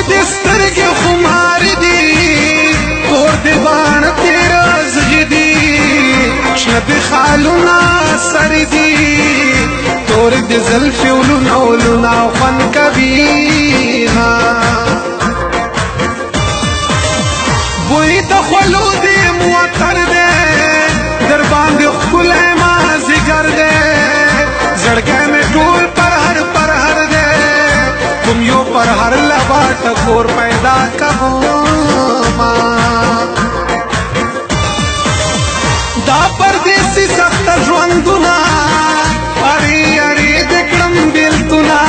دې سترګې خمار دي تور دې باڼه تیره زړه دي شنه دې خالونه سر دي تور دې زلفې ولونه ولونه خوند کوي بوی د خولو دې معطر دی در باندې ښکلی مازدیګر دی زړګی مې ټول پرهر دی کوم یو پرهر لبا ټکور پیدا کوما دا پردیسي سخته ژوندونه اړې اړې د کړم بېلتونه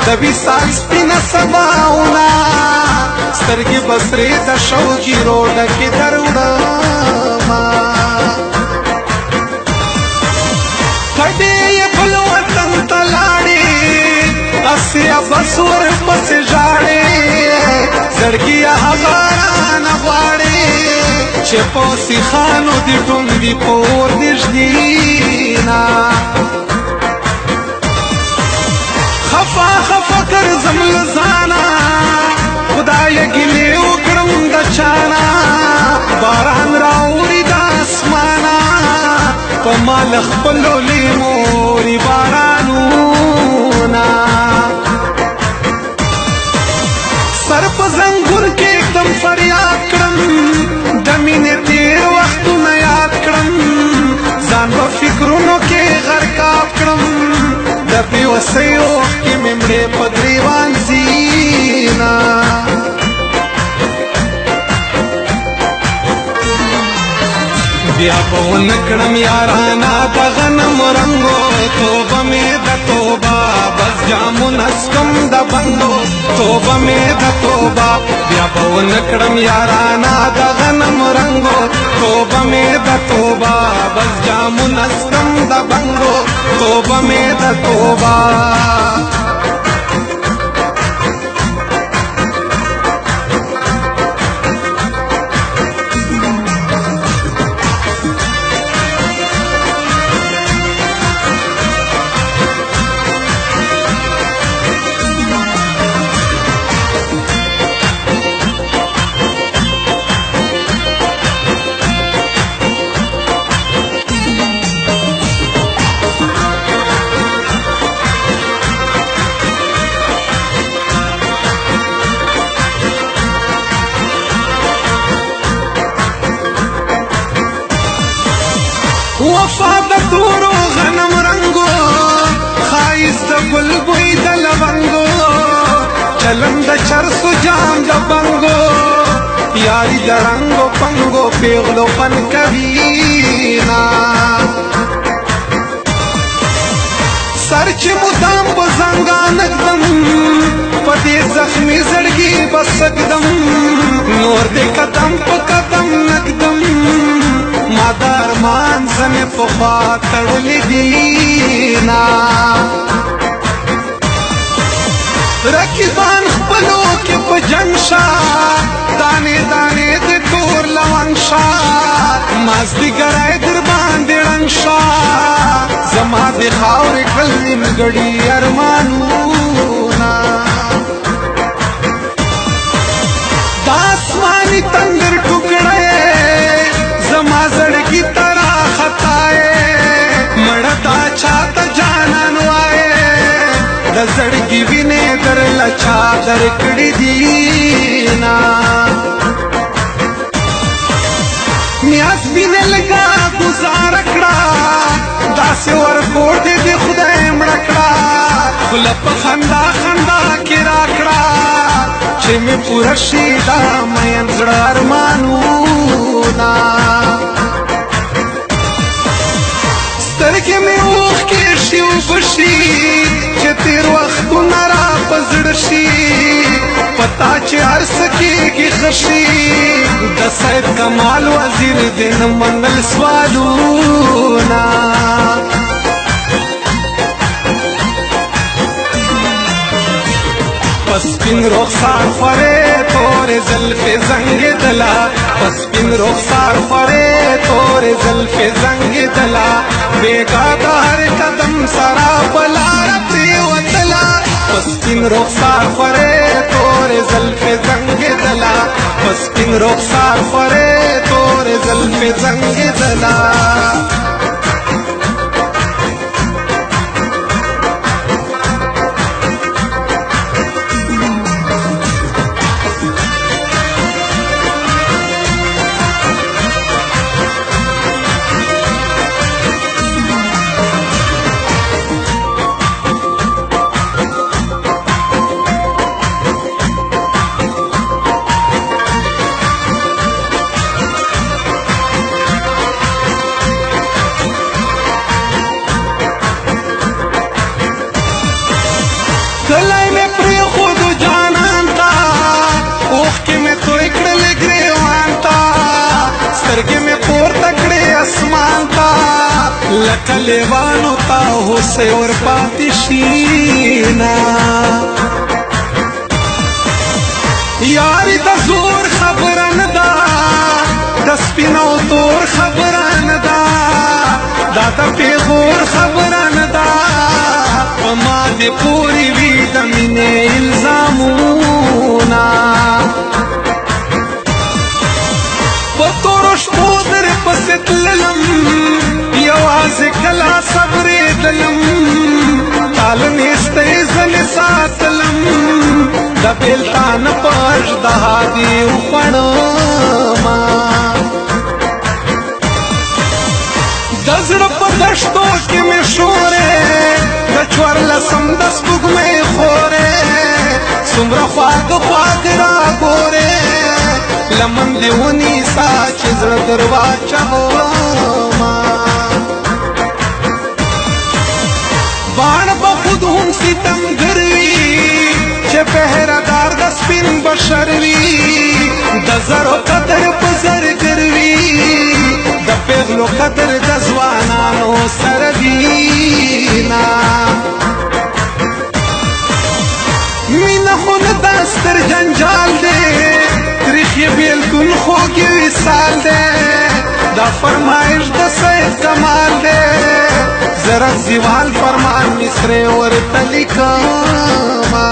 د وصال سپینه سباونه سترګې بسرې د شوقي روډه کې در وړمه کډې یې بل وطن ته لاړې اسیا بس ورپسې ژاړې زړګي هغه رانه غواړې چې په سیخانو دې ټونګې په اور نږدې نه خفا خفا ګرځم له ځانه خدایه ګیلې وکړم د چانه باران راوړي د اسمانه په ما له خپلو لیموري بارانونه سر په زنګون کې एकदम فریاد کړم د مینې تېر وختونه یاد کړم ځان په فکرونو کې غرقاب کړم د بېوسۍ اوښ کې مې مړې په ګریوان ځینه بیا به ونه کړم یارانه د غنم رنګو توبه مې د توبه بس جامونه څکم د بندو توبه مې د توبه بیا به ونه کړم یارانه د غنم رنګو توبه مې د توبه بس جامونه څکم د بندو توبه مې د توبه وفا د تورو غنم رنګو ښایست د ګل بوی د لونګو چلم د چرسو جام د بنګو یاري د رنګو پنګو پیغلو پن کوینا سر چې مدام په زنګان اګدم په دې زخمي زړګي بس اګدم نور دې قدم په قدم نګدم ما د ارمان زمې پخوا تړلې دينا رقیبان خپلو کې په جنګ شا دانې دانې د تور لونګ شا مازدیګری در باندې ړنګ شا زما د خاورې کړل نیمګړي ارمانونه د آسماني تندر ټوکړی زما زړګي ترا خطاए مړه تا چاته جانان وای د زړګي وینې در لچا در کړې دینا نیاز بینه لگا گزار کړه داسې ورکوټ دې خدای مړ کړه خپل په خندا خندا کې را کړه چې مې پوره شي دا مین زړه ارمانونه سترګې مې اوښکې شي وبشي چې تېر وختونه را په زړه شي پتا چې هر څه کېږي ښه شي د سید کمال وزیر دې نه منل سوالونه پسپین رخسار فرے تور زلف زنگ دلا پسپین رخسار فرے تور زلف زنگ دلا بیگا دا ہر قدم سرا بلا رتی وطلا پسپین رخسار فرے تور رخسار خوره تور زلف زنگ دلا کلی میں پری خود جانان تا اوخ کے میں تو اکڑ گریوان تا سترگے میں پور تکڑے اسمان تا لکا لیوانو تا ہو سے اور پاتی شینا یاری دا زور خبرن دا دا سپینو تور خبرن دا دا دا پیغور خبرن دا وما دے پوری وی دمینے الزامونا پتورش پودر پست للم یواز کلا صبر دلم تالن استیزن ساتلم دا بیلتان پاش دا دی اپنما دزر پدشتو کی میں شورے دچور لسم دس بگ میں خورے سمرا خواگ خواگ را گورے لمن دیونی سا چزر دروا چاہوما بان بخود ہم ستم گروی چه پہرادار دس پن بشروی دزر و قدر پزر گروی دا پیغلو قدر دزوانانو سردینا مینا خون دستر جنجال دے تریخی بیلکن خوگی وصال دے دا فرمائش دا سید کمال دے زرق زیوال فرمان مصر اور تلکاما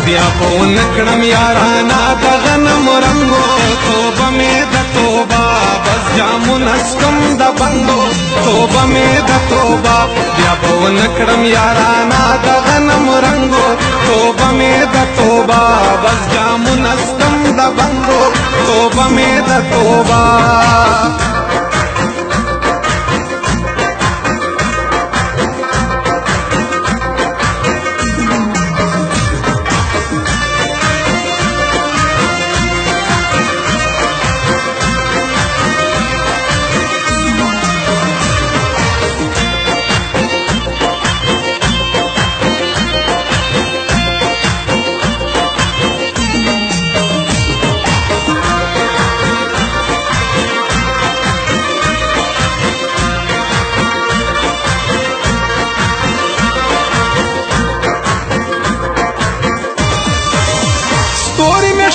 بیا پون کڑم یارانا دا غنم رنگو توبہ میں دا توبہ بس جامن اسکم دا بندو توبہ میں دا توبہ بیا پون کڑم یارانا دا غنم رنگو توبہ میں دا توبہ بس جامن اسکم دا بندو توبہ میں دا توبہ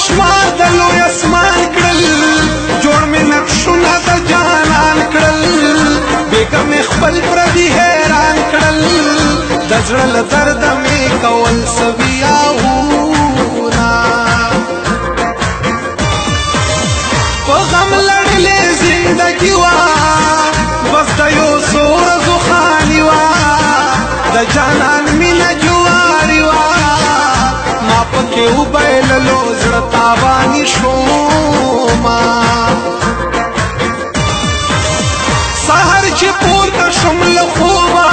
شمار دلو اسمان کرل جوڑ میں نقشونا دا جانان کرل بیگم اخبل پردی حیران کرل دزرل درد میں کول سوی آہونا غم لڑلے زندگی وا بس دا یو سور زخانی وا دا جانان مینا جواری وا ما پکے اوبیللو زڑتاوانی شوما سہر چی پورتا شمل خوبا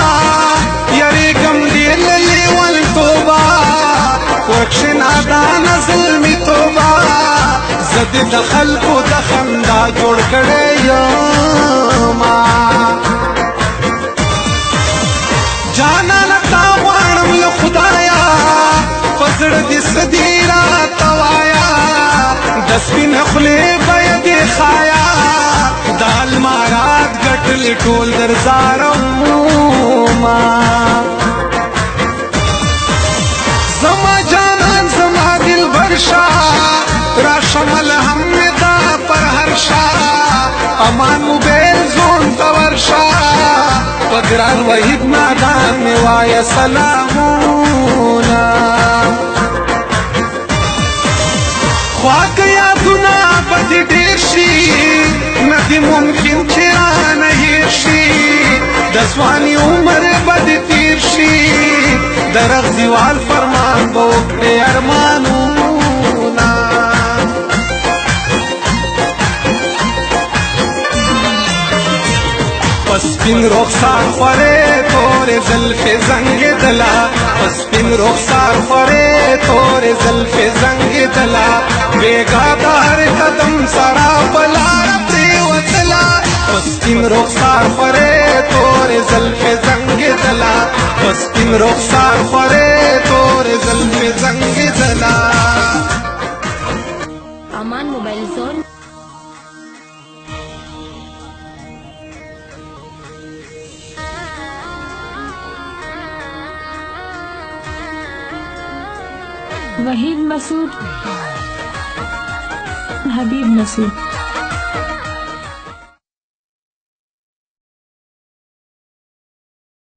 یری گم دیل لیوان توبا ورکش نادان ظلمی توبا زد دخل کو دخندا جوڑ کڑے یوما جانا نتا وانم لخدایا فزڑ دس دیرا توایا دسپن خلے بید خایا دال مارات گٹل ٹول در زاروما زما جانان زما دل برشا را شمل ہم دا پر ہرشا امان موبیل زون تورشا पगरान वहीद नादान में वाया सलामोना ख्वाक यादुना बदी ढेर शी नदी मुमकिन चिरान हेशी दसवानी उम्र बद तीर शी दरग दीवाल फरमान बोकड़े अरमानूना पस्पिन रुखसार फरे तोरे ज़ुल्फ़े ज़ंगे दला पस्पिन रुखसार फरे तोरे ज़ुल्फ़े ज़ंगे दला बेगादा हर कदम सरा बला वतला पस्पिन रुखसार फरे तोरे ज़ुल्फ़े ज़ंगे दला पस्पिन रुखसार फरे तोरे ज़ुल्फ़े ज़ंगे दला। अमान मोबाइल जोन। वहीद मसूद, हबीब मसूद।